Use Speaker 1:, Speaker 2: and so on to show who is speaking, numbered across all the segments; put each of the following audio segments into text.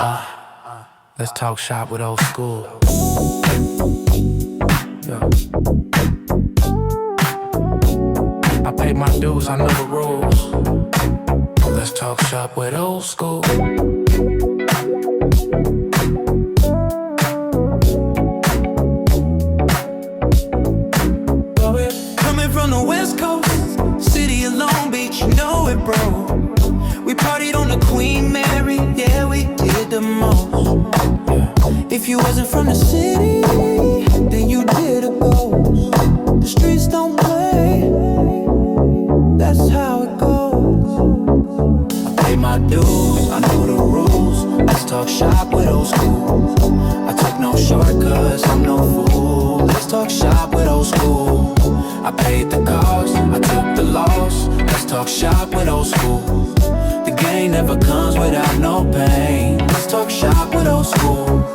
Speaker 1: Let's talk shop with old school. Yeah. I pay my dues, I know the rules. Let's talk shop with old school.
Speaker 2: Coming from the West Coast, city of Long Beach, you know it, bro. We partied on the Queen Mary, yeah, we did the most. If you wasn't from the city, then you did a ghost. The streets don't play, that's how it goes. I pay my dues, I know the rules. Let's talk shop with old school. I took no shortcuts, I'm no fool. Let's talk shop with old school. I paid the cost, I took the loss. Let's talk shop with old school. The game never comes without no pain. Let's talk shop with old school.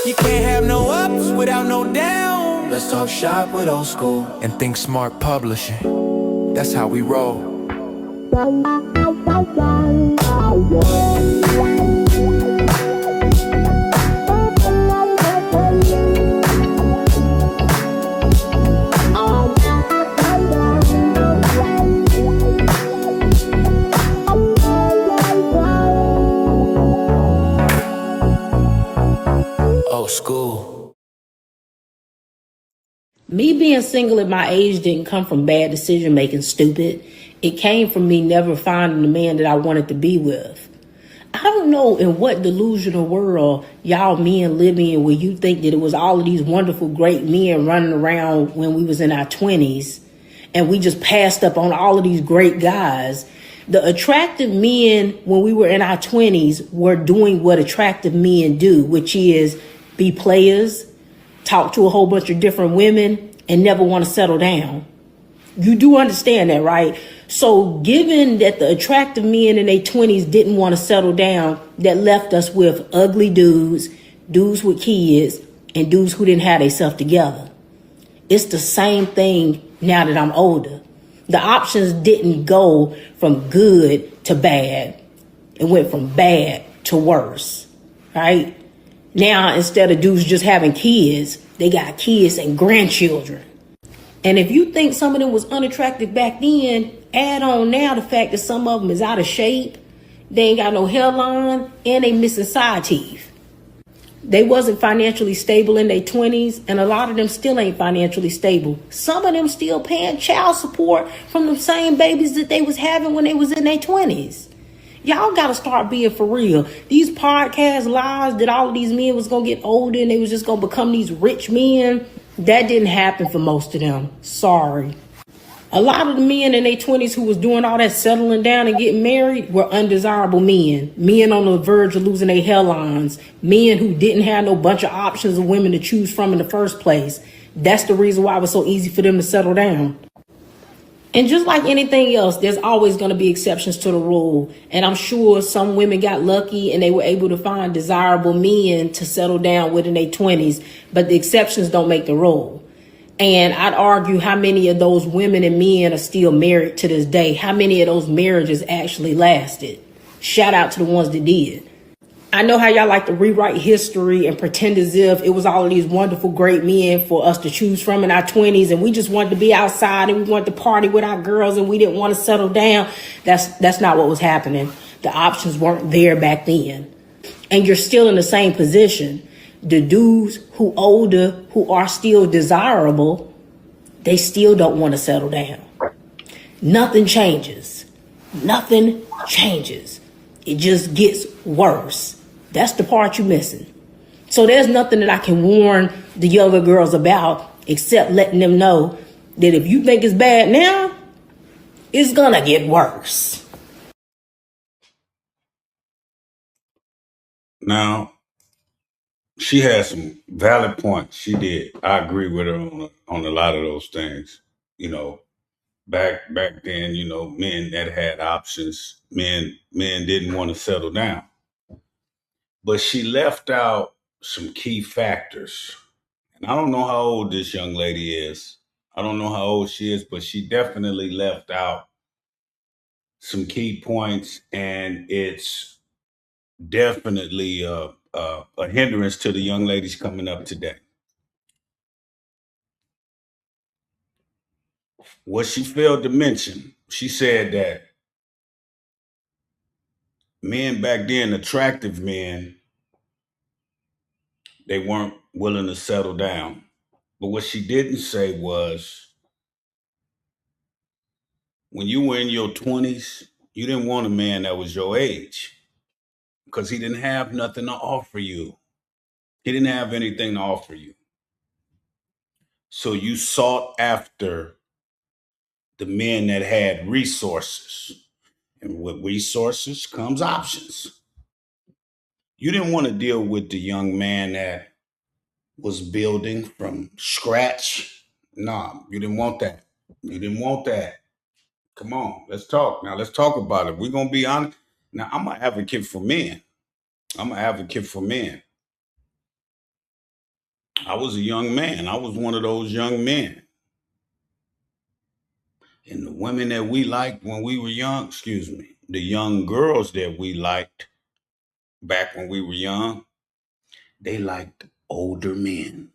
Speaker 2: You can't have no ups without no downs. Let's talk shop with old school.
Speaker 1: And Think Smart Publishing, that's how we roll. Old school.
Speaker 3: Me being single at my age didn't come from bad decision making, stupid. It came from me never finding the man that I wanted to be with. I don't know in what delusional world y'all men live in where you think that it was all of these wonderful, great men running around when we was in our 20s and we just passed up on all of these great guys. The attractive men when we were in our 20s were doing what attractive men do, which is be players, talk to a whole bunch of different women, and never want to settle down. You do understand that, right? So given that the attractive men in their 20s didn't want to settle down, that left us with ugly dudes, dudes with kids, and dudes who didn't have themselves together. It's the same thing now that I'm older. The options didn't go from good to bad. It went from bad to worse, right? Now, instead of dudes just having kids, they got kids and grandchildren. And if you think some of them was unattractive back then, add on now the fact that some of them is out of shape, they ain't got no hairline, and they missing side teeth. They wasn't financially stable in their 20s, and a lot of them still ain't financially stable. Some of them still paying child support from the same babies that they was having when they was in their 20s. Y'all got to start being for real. These podcast lies that all of these men was going to get older and they was just going to become these rich men, that didn't happen for most of them. Sorry. A lot of the men in their 20s who was doing all that settling down and getting married were undesirable men. Men on the verge of losing their hairlines. Men who didn't have no bunch of options of women to choose from in the first place. That's the reason why it was so easy for them to settle down. And just like anything else, there's always going to be exceptions to the rule. And I'm sure some women got lucky and they were able to find desirable men to settle down with in their 20s. But the exceptions don't make the rule. And I'd argue how many of those women and men are still married to this day. How many of those marriages actually lasted? Shout out to the ones that did. I know how y'all like to rewrite history and pretend as if it was all of these wonderful, great men for us to choose from in our 20s. And we just wanted to be outside and we wanted to party with our girls and we didn't want to settle down. That's not what was happening. The options weren't there back then. And you're still in the same position. The dudes who older, who are still desirable, they still don't want to settle down. Nothing changes. Nothing changes. It just gets worse. That's the part you're missing. So there's nothing that I can warn the younger girls about except letting them know that if you think it's bad now, it's gonna get worse.
Speaker 4: Now, she had some valid points. She did. I agree with her on a lot of those things. You know, back then, men that had options, men didn't want to settle down. But she left out some key factors. And I don't know how old this young lady is. I don't know how old she is, but she definitely left out some key points, and it's definitely a hindrance to the young ladies coming up today. What she failed to mention, she said that men back then, attractive men, they weren't willing to settle down. But what she didn't say was when you were in your 20s, you didn't want a man that was your age because he didn't have nothing to offer you. He didn't have anything to offer you. So you sought after the men that had resources. And with resources comes options. You didn't want to deal with the young man that was building from scratch. No, you didn't want that. You didn't want that. Come on, let's talk. Now let's talk about it. We're gonna be honest. Now I'm an advocate for men. I'm an advocate for men. I was a young man. I was one of those young men. And the women that we liked when we were young, excuse me, the young girls that we liked back when we were young, they liked older men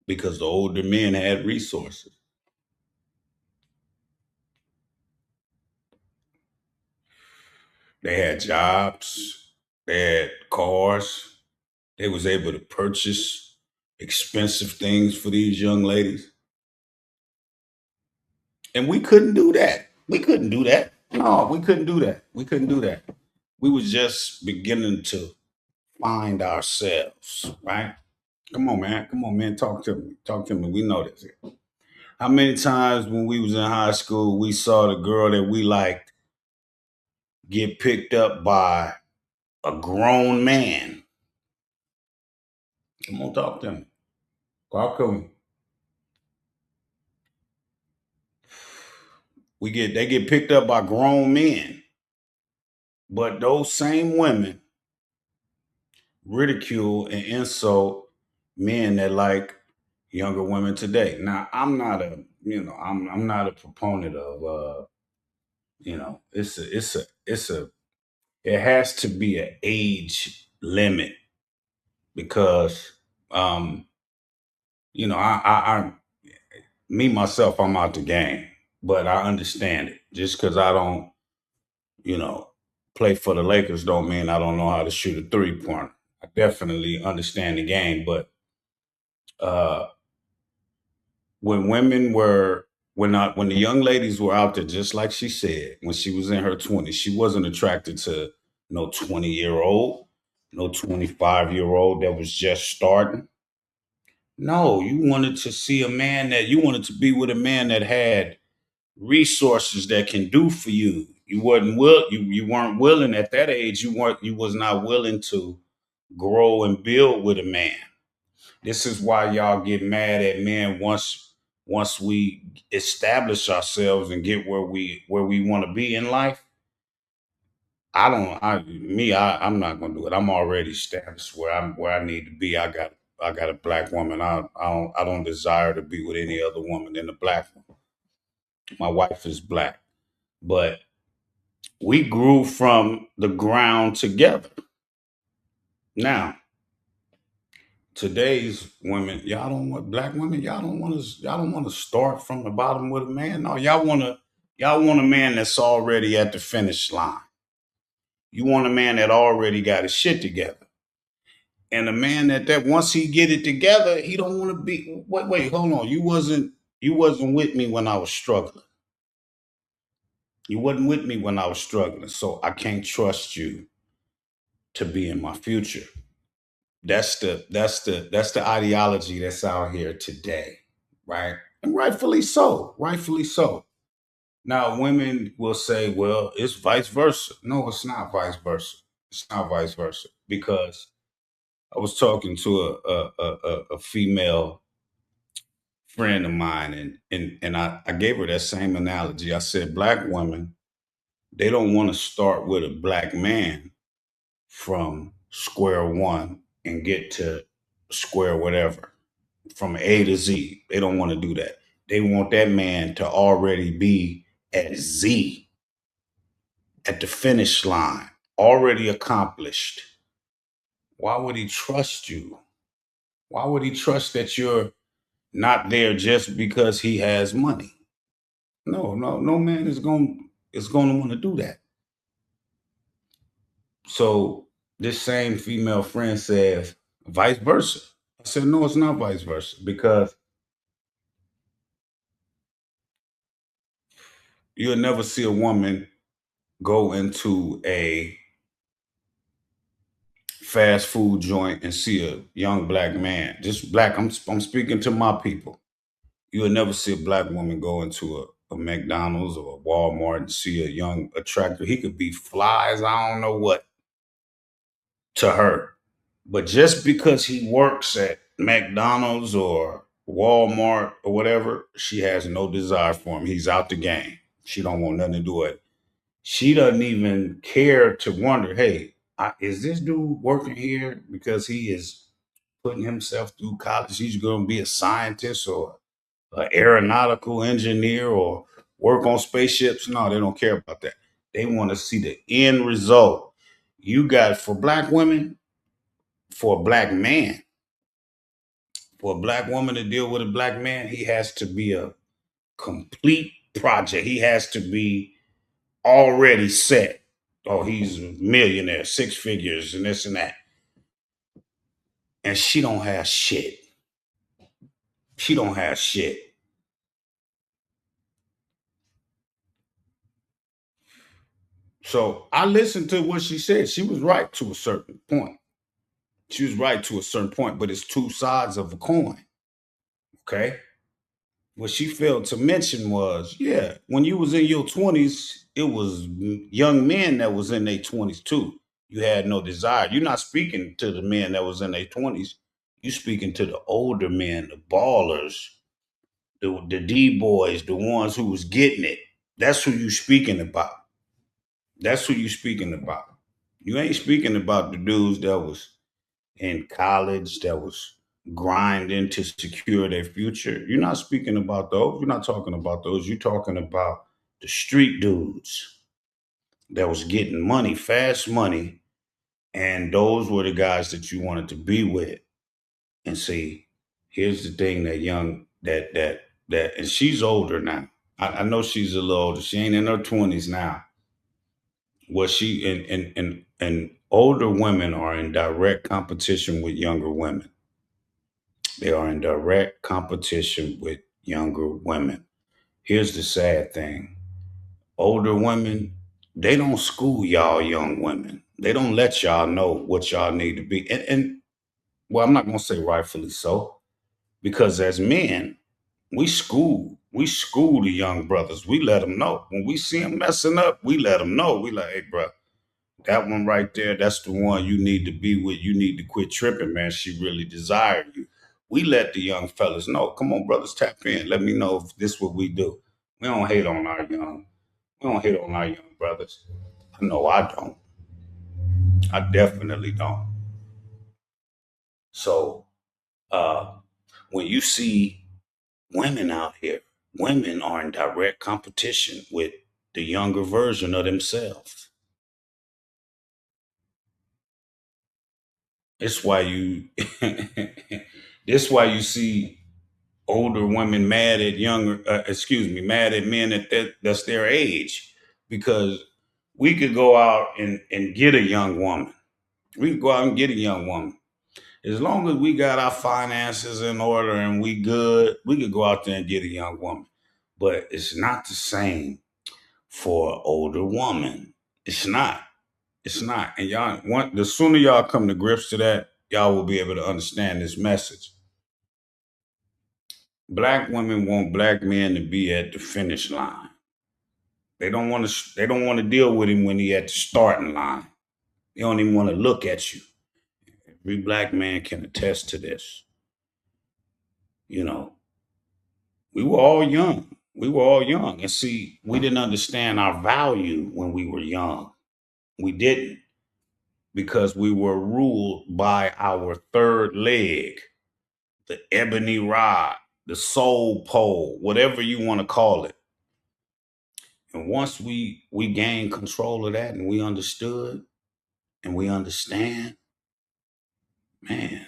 Speaker 4: because the older men had resources. They had jobs, they had cars, they was able to purchase expensive things for these young ladies. And we couldn't do that. We couldn't do that. No, we couldn't do that. We couldn't do that. We was just beginning to find ourselves, right? Come on, man. Come on, man. Talk to me. Talk to me. We know this. How many times when we was in high school, we saw the girl that we liked get picked up by a grown man? Come on, talk to me. Talk to me. They get picked up by grown men. But those same women ridicule and insult men that like younger women today. Now, I'm not a proponent of it has to be an age limit because um, I me myself, I'm out the game, but I understand it. Just because I don't, you know, play for the Lakers don't mean I don't know how to shoot a 3-pointer. I definitely understand the game, but uh, when women were when the young ladies were out there, just like she said, when she was in her 20s, she wasn't attracted to no 20-year-old, no 25-year-old that was just starting. No, you wanted to see a man that you wanted to be with a man that had resources that can do for you. You weren't willing at that age, you was not willing to grow and build with a man. This is why y'all get mad at men once we establish ourselves and get where we want to be in life. I'm not gonna do it. I'm already established where I need to be. I got a black woman. I don't desire to be with any other woman than a black woman. My wife is black, but we grew from the ground together. Now, today's women, y'all don't want black women. Y'all don't want to start from the bottom with a man. No, y'all want a man that's already at the finish line. You want a man that already got his shit together. And a man that once he get it together, he don't want to be wait, hold on. You wasn't with me when I was struggling. You wasn't with me when I was struggling. So I can't trust you to be in my future. That's the ideology that's out here today, right? And rightfully so. Rightfully so. Now women will say, well, it's vice versa. No, it's not vice versa. It's not vice versa. Because I was talking to a female friend of mine and I gave her that same analogy. I said black women, they don't want to start with a black man from square one and get to square whatever from A to Z. They don't want to do that. They want that man to already be at Z, at the finish line. already accomplished. Why would he trust you? Why would he trust that you're not there just because he has money? No man is going to want to do that. So this same female friend says vice versa. I said, no, it's not vice versa, because you'll never see a woman go into a fast food joint and see a young black man, just black. I'm speaking to my people. You'll never see a black woman go into a McDonald's or a Walmart and see a young attractive. He could be fly as I don't know what to her. But just because he works at McDonald's or Walmart or whatever, she has no desire for him. He's out the game. She don't want nothing to do with it. She doesn't even care to wonder, hey, is this dude working here because he is putting himself through college? He's going to be a scientist or an aeronautical engineer or work on spaceships. No, they don't care about that. They want to see the end result. You got, for black women, for a black man, for a black woman to deal with a black man, he has to be a complete project. He has to be already set. Oh, he's a millionaire, six figures, and this and that. And she don't have shit. She don't have shit. So I listened to what she said. She was right to a certain point. She was right to a certain point, but it's two sides of a coin. Okay. What she failed to mention was, yeah, when you was in your 20s, it was young men that was in their 20s too. You had no desire. You're not speaking to the men that was in their 20s. You speaking to the older men, the ballers, the D boys, the ones who was getting it. That's who you speaking about. That's who you speaking about. You ain't speaking about the dudes that was in college, that was grinding to secure their future. You're not speaking about those. You're not talking about those. You're talking about the street dudes that was getting money, fast money, and those were the guys that you wanted to be with. And see, here's the thing: that young, and she's older now. I know she's a little older. She ain't in her 20s now. What she and older women are in direct competition with younger women. They are in direct competition with younger women. Here's the sad thing: older women, they don't school y'all young women. They don't let y'all know what y'all need to be. And well, I'm not gonna say rightfully so, because as men, we school the young brothers. We let them know when we see them messing up. We let them know. We like, hey, bro, that one right there, that's the one you need to be with. You need to quit tripping, man. She really desired you. We let the young fellas know. Come on, brothers, tap in. Let me know if this what we do. We don't hate on our young. We don't hate on our young brothers. I know I don't. I definitely don't. So when you see women out here, women are in direct competition with the younger version of themselves. It's why you this why you see older women mad at mad at men that's their age, because we could go out and get a young woman. We could go out and get a young woman. As long as we got our finances in order and we good, we could go out there and get a young woman. But it's not the same for an older woman. It's not. It's not. And the sooner y'all come to grips to that, y'all will be able to understand this message. Black women want black men to be at the finish line. They don't want to. They don't want to deal with him when he at the starting line. They don't even want to look at you. Every black man can attest to this. You know, we were all young. We were all young, and see, we didn't understand our value when we were young. We didn't, because we were ruled by our third leg, the ebony rod, the soul pole, whatever you want to call it. And once we gained control of that and we understood, and we understand, man,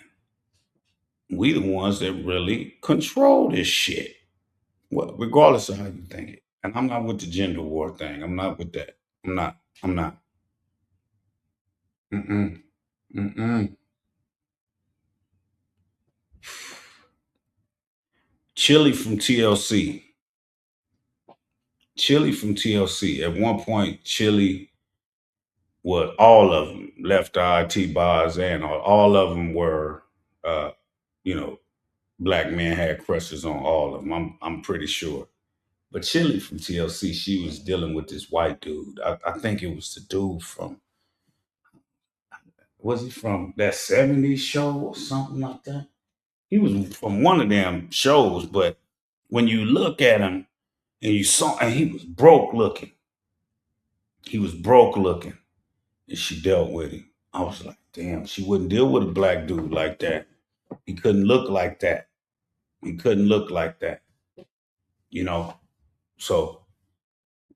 Speaker 4: we the ones that really control this shit. Well, regardless of how you think it. And I'm not with the gender war thing. I'm not with that. I'm not. I'm not. Mm-mm. Mm-mm. Chili from TLC. Chili from TLC. At one point, Chili, what all of them, Left Eye, T-Bars, and all of them were, uh, you know, black men had crushes on all of them. I'm pretty sure. But Chili from TLC, she was dealing with this white dude. I think it was the dude from, was he from that 70s show or something like that? He was from one of them shows, but when you look at him and you saw, and he was broke looking. He was broke looking, and she dealt with him. I was like, damn, she wouldn't deal with a black dude like that. He couldn't look like that. He couldn't look like that, you know? So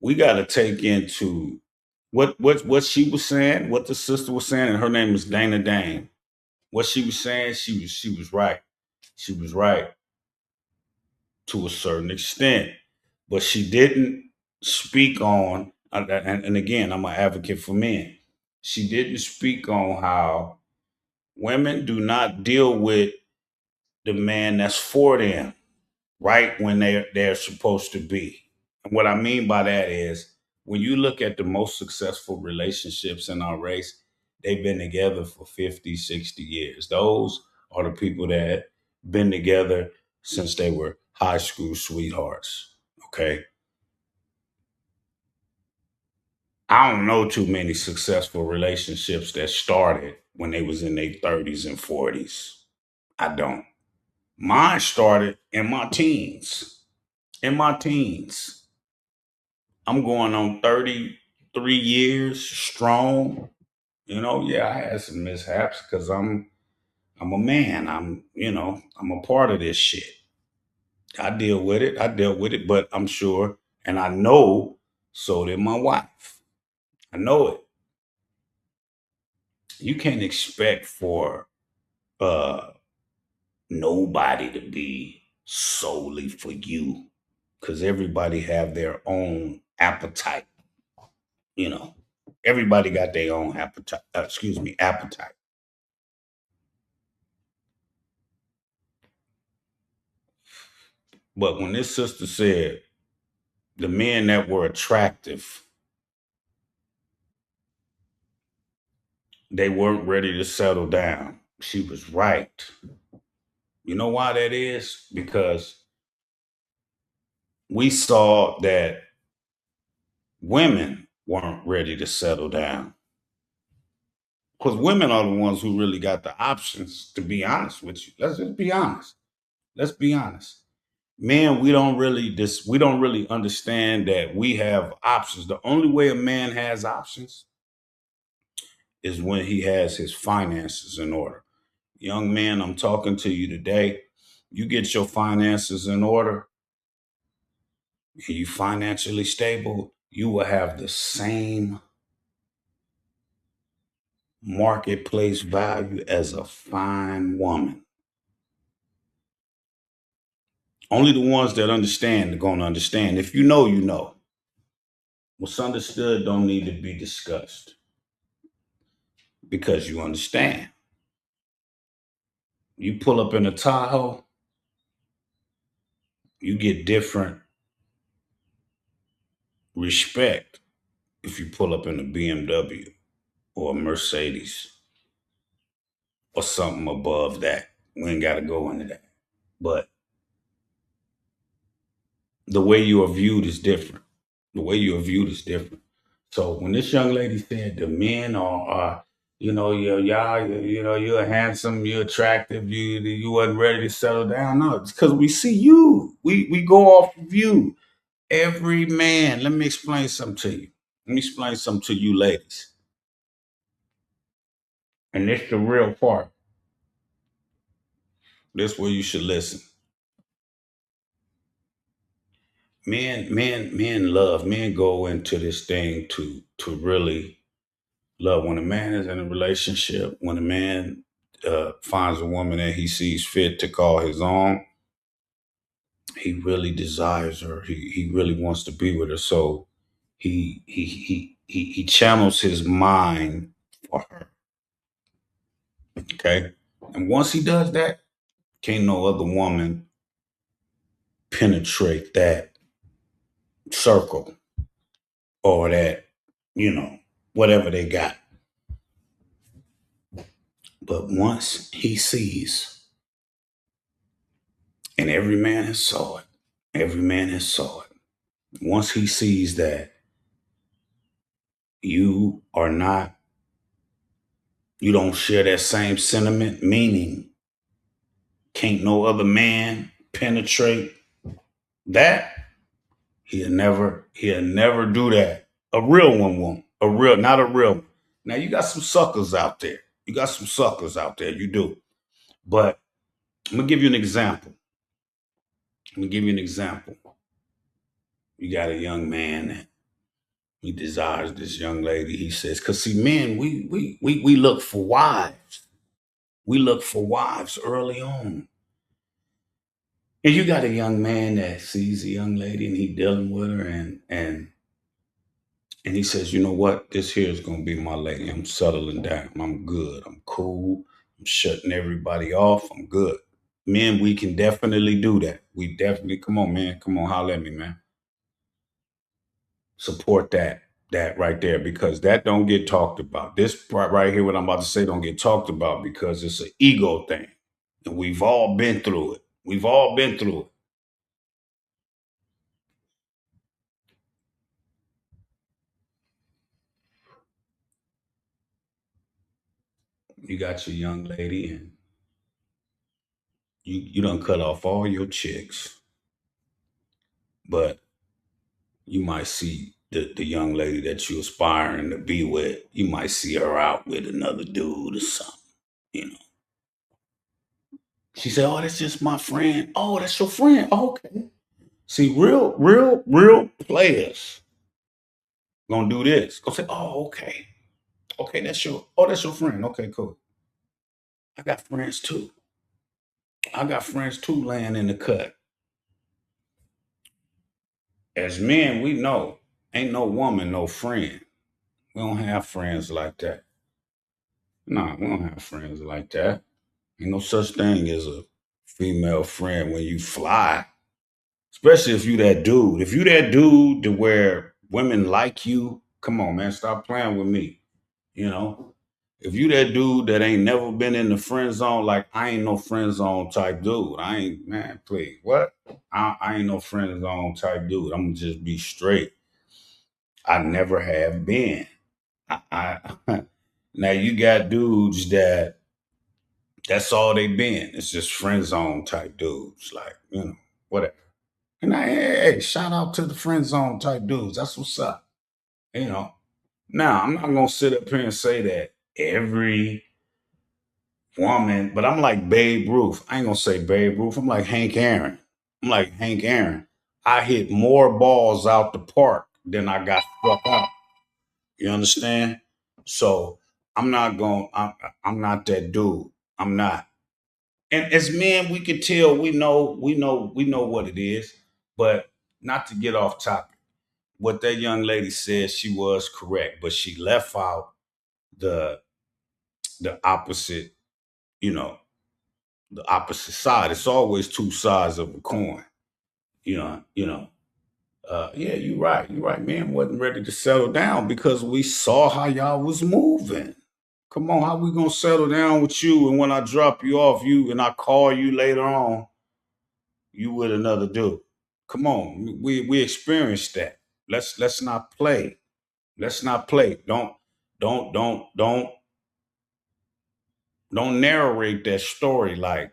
Speaker 4: we got to take into what she was saying, what the sister was saying, and her name is Dana Dane. What she was saying, she was right. She was right to a certain extent, but she didn't speak on. And again, I'm an advocate for men. She didn't speak on how women do not deal with the man that's for them right when they're supposed to be. And what I mean by that is when you look at the most successful relationships in our race, they've been together for 50, 60 years. Those are the people that been together since they were high school sweethearts. Okay. I don't know too many successful relationships that started when they was in their 30s and 40s. I don't. Mine started in my teens. In my teens. I'm going on 33 years strong. Yeah, I had some mishaps because I'm a man. I'm a part of this shit. I deal with it. I dealt with it, but I'm sure, and I know, so did my wife. I know it. You can't expect for uh nobody to be solely for you because everybody have their own appetite. You know, everybody got their own appetite. Appetite. But when this sister said the men that were attractive, they weren't ready to settle down, she was right. You know why that is? Because we saw that women weren't ready to settle down. Because women are the ones who really got the options, to be honest with you. Let's just be honest. Let's be honest. Men, we don't really understand that we have options. The only way a man has options is when he has his finances in order. Young man, I'm talking to you today. You get your finances in order and you financially stable, you will have the same marketplace value as a fine woman. Only the ones that understand are going to understand. If you know, you know. What's understood don't need to be discussed because you understand. You pull up in a Tahoe, you get different respect if you pull up in a BMW or a Mercedes or something above that. We ain't got to go into that. But the way you are viewed is different. The way you are viewed is different. So when this young lady said the men are you're handsome, you're attractive, you wasn't ready to settle down. No, it's because we see you. We go off of you. Every man. Let me explain something to you. Let me explain something to you, ladies. And this the real part. This where you should listen. Men go into this thing to really Love, when a man is in a relationship, when a man finds a woman that he sees fit to call his own, he really desires her. He really wants to be with her. So he channels his mind for her. Okay. And once he does that, can't no other woman penetrate that circle or that, whatever they got. But once he sees, and every man has saw it, every man has saw it. Once he sees that you are not, you don't share that same sentiment, meaning can't no other man penetrate that, he'll never do that. A real one won't. Not a real one. Now you got some suckers out there. You do. But I'm gonna give you an example. You got a young man that he desires this young lady. He says, because see, men, we look for wives. We look for wives early on. And you got a young man that sees a young lady and he dealing with her and he says, you know what? This here is gonna be my lady. I'm settling down. I'm good. I'm cool. I'm shutting everybody off. I'm good. Men, we can definitely do that. We definitely, come on, man. Come on, holler at me, man. Support that right there, because that don't get talked about. This part right here, what I'm about to say, don't get talked about because it's an ego thing. And we've all been through it. We've all been through it. You got your young lady and you done cut off all your chicks, but you might see the young lady that you aspiring to be with, you might see her out with another dude or something, you know. She said, oh, that's just my friend. Oh, that's your friend. Oh, okay. See, real players gonna do this. Go say, oh, okay. Okay, that's your friend. Okay, cool. I got friends too. Laying in the cut. As men, we know ain't no woman, no friend. We don't have friends like that. Nah, we don't have friends like that. Ain't no such thing as a female friend when you fly. Especially if you that dude. If you that dude to where women like you, come on, man, stop playing with me. You know? If you that dude that ain't never been in the friend zone, like I ain't no friend zone type dude. I ain't, man, please. What? I ain't no friend zone type dude. I'm gonna just be straight. I never have been. I now you got dudes that's all they been. It's just friend zone type dudes, like, whatever. And hey, shout out to the friend zone type dudes. That's what's up. You know. Now I'm not gonna sit up here and say that every woman, but I'm like Babe Ruth. I ain't gonna say Babe Ruth. I'm like Hank Aaron. I hit more balls out the park than I got struck out. You understand? So I'm not that dude. I'm not. And as men, we can tell, we know what it is, but not to get off topic. What that young lady said, she was correct, but she left out the the opposite, you know, the opposite side. It's always two sides of a coin. Yeah, you're right. You're right. Man wasn't ready to settle down because we saw how y'all was moving. Come on, how we gonna settle down with you? And when I drop you off, and I call you later on, you with another dude. Come on, we experienced that. Let's not play. Let's not play. Don't don't narrate that story like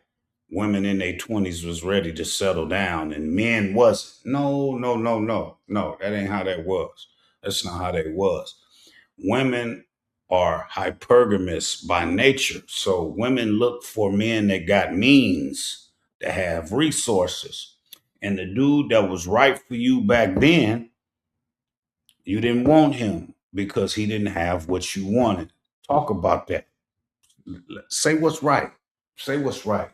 Speaker 4: women in their 20s was ready to settle down and men wasn't. No. That ain't how that was. That's not how that was. Women are hypergamous by nature. So women look for men that got means, that have resources. And the dude that was right for you back then, you didn't want him. because he didn't have what you wanted. Talk about that. Say what's right. Say what's right.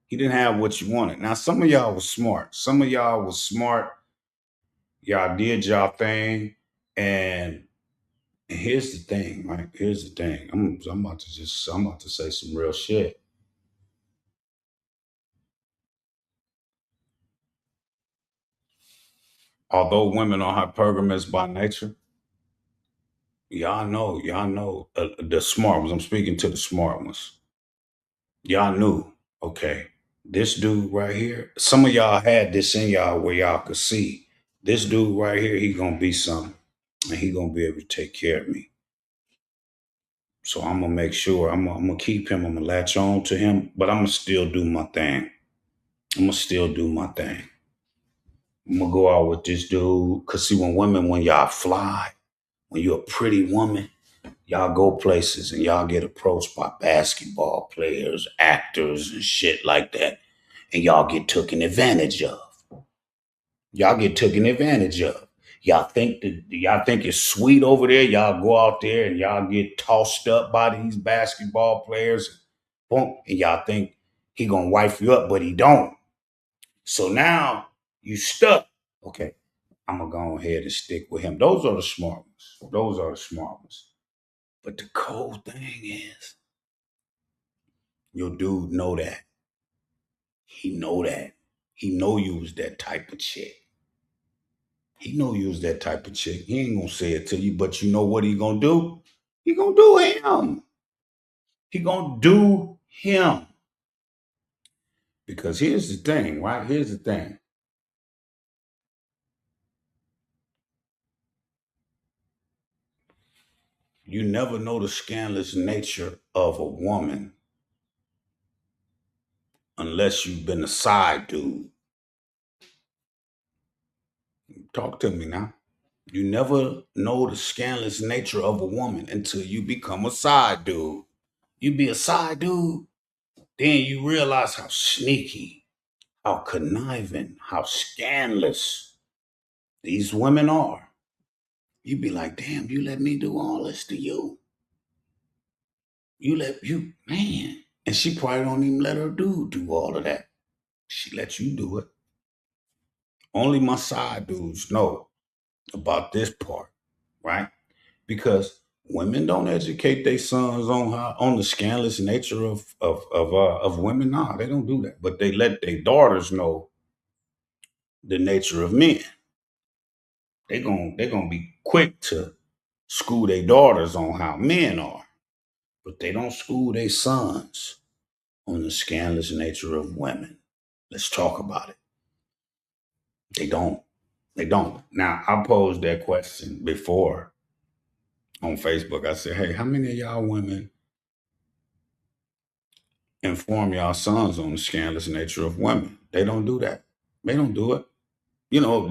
Speaker 4: He didn't have what you wanted. Now, some of y'all was smart. Some of y'all was smart. Y'all did y'all thing. And here's the thing, right? Here's the thing. I'm about to say some real shit. Although women are hypergamous by nature, y'all know the smart ones. I'm speaking to the smart ones. Y'all knew, okay, this dude right here, some of y'all had this in y'all where y'all could see this dude right here, he gonna be something and he gonna be able to take care of me. So I'm gonna make sure I'm gonna keep him, I'm gonna latch on to him, but I'm gonna still do my thing. I'm gonna still do my thing. I'm gonna go out with this dude. Cause see, when y'all fly, when you're a pretty woman, y'all go places and y'all get approached by basketball players, actors, and shit like that. And y'all get taken advantage of. Y'all get taken advantage of. Y'all think it's sweet over there. Y'all go out there and y'all get tossed up by these basketball players. Boom, and y'all think he gonna wife you up, but he don't. So now you stuck. Okay, I'm gonna go ahead and stick with him. Those are the smart ones. Those are the smart ones. But the cold thing is, your dude know that. He know that. He know you was that type of chick. He know you was that type of chick. He ain't gonna say it to you, but you know what he gonna do? He gonna do him. He gonna do him. Because here's the thing, right? Here's the thing. You never know the scandalous nature of a woman unless you've been a side dude. Talk to me now. You never know the scandalous nature of a woman until you become a side dude. You be a side dude, then you realize how sneaky, how conniving, how scandalous these women are. You be like, damn, you let me do all this to you. Man. And she probably don't even let her dude do all of that. She lets you do it. Only my side dudes know about this part, right? Because women don't educate their sons on the scandalous nature of women. Nah, they don't do that. But they let their daughters know the nature of men. They gonna be quick to school their daughters on how men are, but they don't school their sons on the scandalous nature of women. Let's talk about it. They don't. They don't. Now, I posed that question before on Facebook. I said, hey, how many of y'all women inform y'all sons on the scandalous nature of women? They don't do that. They don't do it. You know,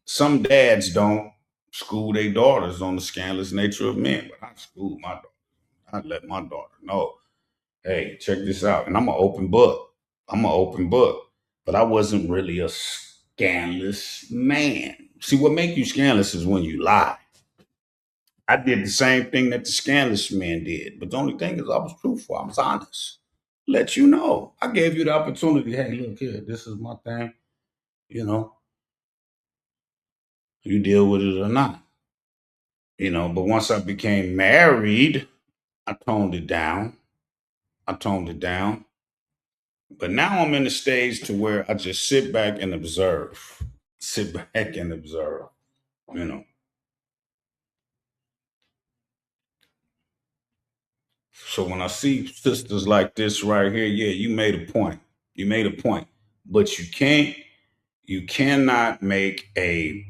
Speaker 4: some dads don't school their daughters on the scandalous nature of men, but I school my daughter. I let my daughter know, hey, check this out. And I'm an open book. I'm an open book. But I wasn't really a scandalous man. See, what make you scandalous is when you lie. I did the same thing that the scandalous men did. But the only thing is I was truthful. I was honest. Let you know. I gave you the opportunity. Hey, look here, this is my thing. You know, you deal with it or not. But once I became married, I toned it down. I toned it down. But now I'm in the stage to where I just sit back and observe. Sit back and observe. You know. So when I see sisters like this right here, yeah, you made a point. You made a point. But you cannot make a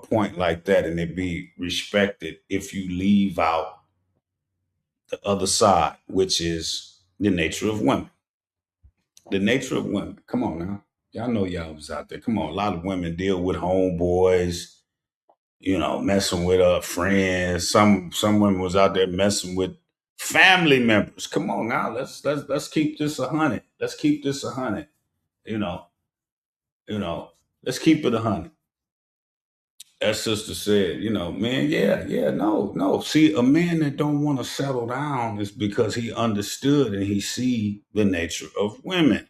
Speaker 4: point like that and it be respected if you leave out the other side, which is the nature of women. The nature of women. Come on now. Y'all know y'all was out there. Come on. A lot of women deal with homeboys, messing with friends. Some women was out there messing with family members. Come on now. Let's keep this 100. Let's keep this 100. You know, let's keep it 100. That sister said, man, yeah, no. See, a man that don't want to settle down is because he understood and he see the nature of women.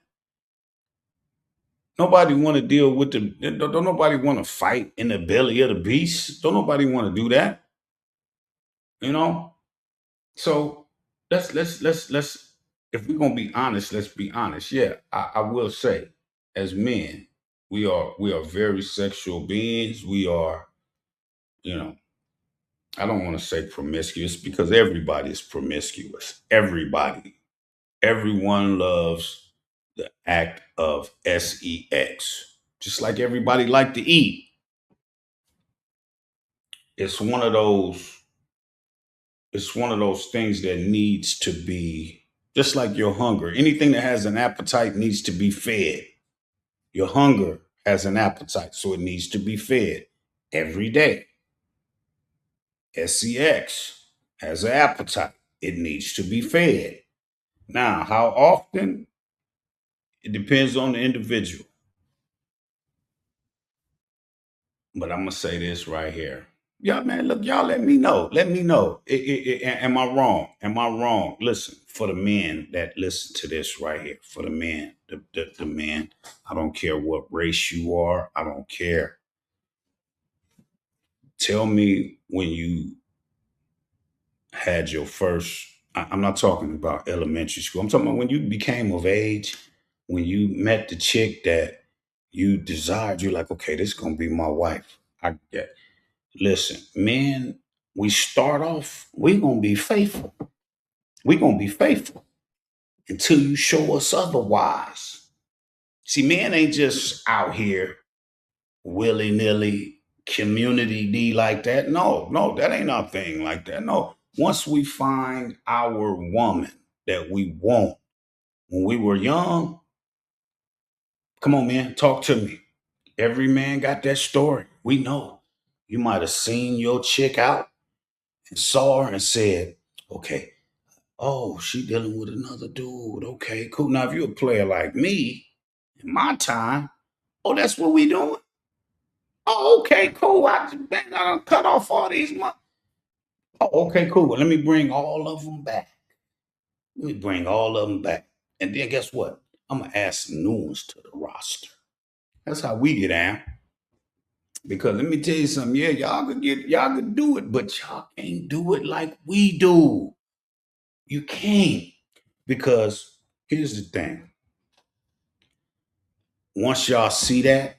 Speaker 4: Nobody want to deal with don't nobody want to fight in the belly of the beast. Don't nobody want to do that, you know? So let's if we're gonna be honest, let's be honest. Yeah, I will say, as men, we are very sexual beings. We are, you know, I don't want to say promiscuous because everybody is promiscuous. Everybody. Everyone loves the act of sex. Just like everybody like to eat. It's one of those, it's one of those things that needs to be just like your hunger. Anything that has an appetite needs to be fed. Your hunger has an appetite, so it needs to be fed every day. Sex has an appetite. It needs to be fed. Now, how often? It depends on the individual. But I'm gonna say this right here. Y'all, man, look, y'all let me know. Let me know. Am I wrong? Am I wrong? Listen, for the men that listen to this right here, for the men, the men, I don't care what race you are. I don't care. Tell me when you had your first, I'm not talking about elementary school. I'm talking about when you became of age, when you met the chick that you desired, you're like, okay, this is gonna be my wife. Yeah. Listen, men, we start off, we gonna be faithful. We gonna be faithful until you show us otherwise. See, men ain't just out here willy-nilly community D like that. No, that ain't our thing like that. No. Once we find our woman that we want when we were young, come on, man, talk to me. Every man got that story. We know. You might have seen your chick out and saw her and said, okay, oh, she dealing with another dude. Okay, cool. Now, if you're a player like me, in my time, oh, that's what we doing? Oh, okay, cool. I done cut off all these months. Oh, okay, cool. Well, let me bring all of them back. Let me bring all of them back. And then guess what? I'm going to add some new ones to the roster. That's how we get down. Because let me tell you something. Yeah, y'all could do it, but y'all can't do it like we do. You can't. Because here's the thing. Once y'all see that,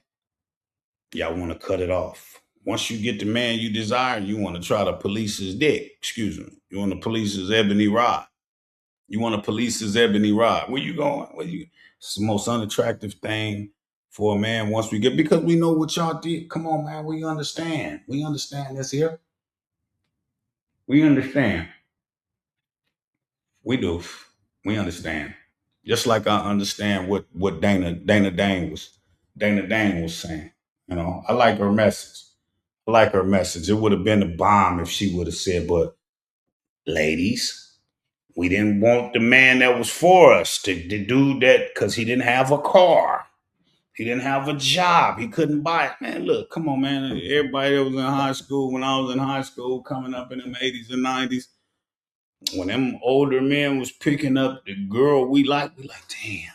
Speaker 4: y'all want to cut it off. Once you get the man you desire, you want to try to police his dick. Excuse me. You want to police his ebony rod. You want to police his ebony rod. Where you going? It's the most unattractive thing for a man once we get, because we know what y'all did. Come on, man. We understand. We understand this here. We understand. We do. We understand. Just like I understand what Dana Dane was saying. I like her message. I like her message. It would have been a bomb if she would have said, but ladies, we didn't want the man that was for us to do that because he didn't have a car. He didn't have a job. He couldn't buy it. Man, look, come on, man. Everybody that was in high school, when I was in high school, coming up in them 80s and 90s, when them older men was picking up the girl we like, damn,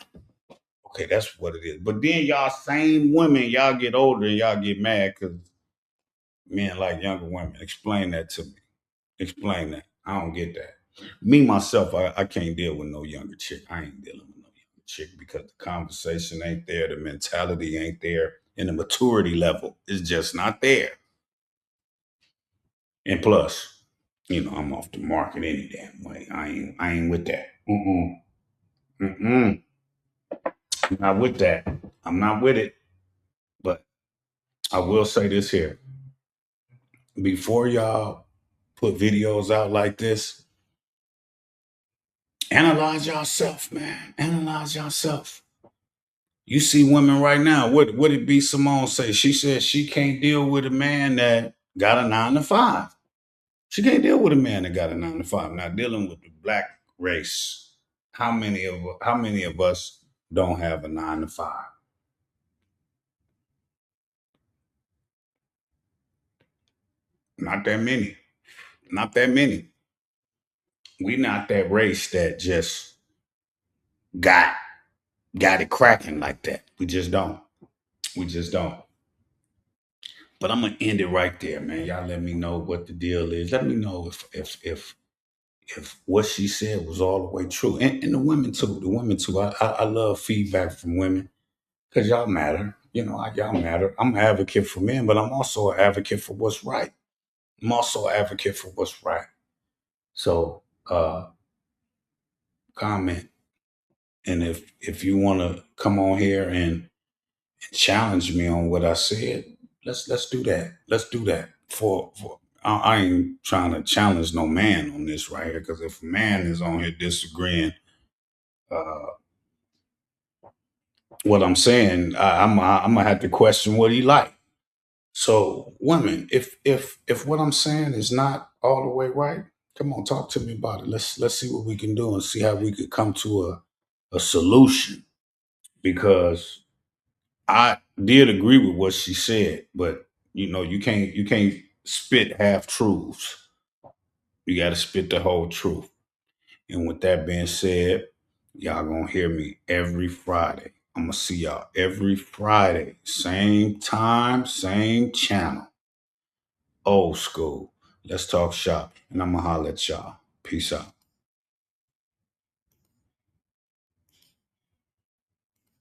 Speaker 4: okay, that's what it is. But then y'all same women, y'all get older and y'all get mad because men like younger women. Explain that to me. Explain that. I don't get that. Me, myself, I can't deal with no younger chick. I ain't dealing with no younger chick because the conversation ain't there, the mentality ain't there, and the maturity level is just not there. And plus, I'm off the market any damn way. I ain't with that. Mm-mm. I'm not with that. I'm not with it. But I will say this here. Before y'all put videos out like this, analyze yourself, man. Analyze yourself. You see women right now. What did B. Simone say? She said she can't deal with a man that got a 9 to 5. She can't deal with a man that got a 9 to 5. Not dealing with the black race. How many of us don't have a 9 to 5? Not that many. Not that many. We not that race that just got got it cracking like that. We just don't. We just don't. But I'm gonna end it right there, man. Y'all let me know what the deal is. Let me know if what she said was all the way true. And the women too. The women too. I love feedback from women because y'all matter. Y'all matter. I'm an advocate for men, but I'm also an advocate for what's right. I'm also an advocate for what's right. So comment. And if you wanna come on here and challenge me on what I said, let's do that. Let's do that. For I ain't trying to challenge no man on this right here, because if a man is on here disagreeing uh, what I'm saying, I'm gonna have to question what he like. So, women, if what I'm saying is not all the way right, come on, talk to me about it. Let's see what we can do and see how we could come to a solution. Because I did agree with what she said, but you can't spit half truths. You got to spit the whole truth. And with that being said, y'all gonna hear me every Friday. I'm gonna see y'all every Friday, same time, same channel. Old school. Let's talk shop, and I'm gonna holler at y'all. Peace out.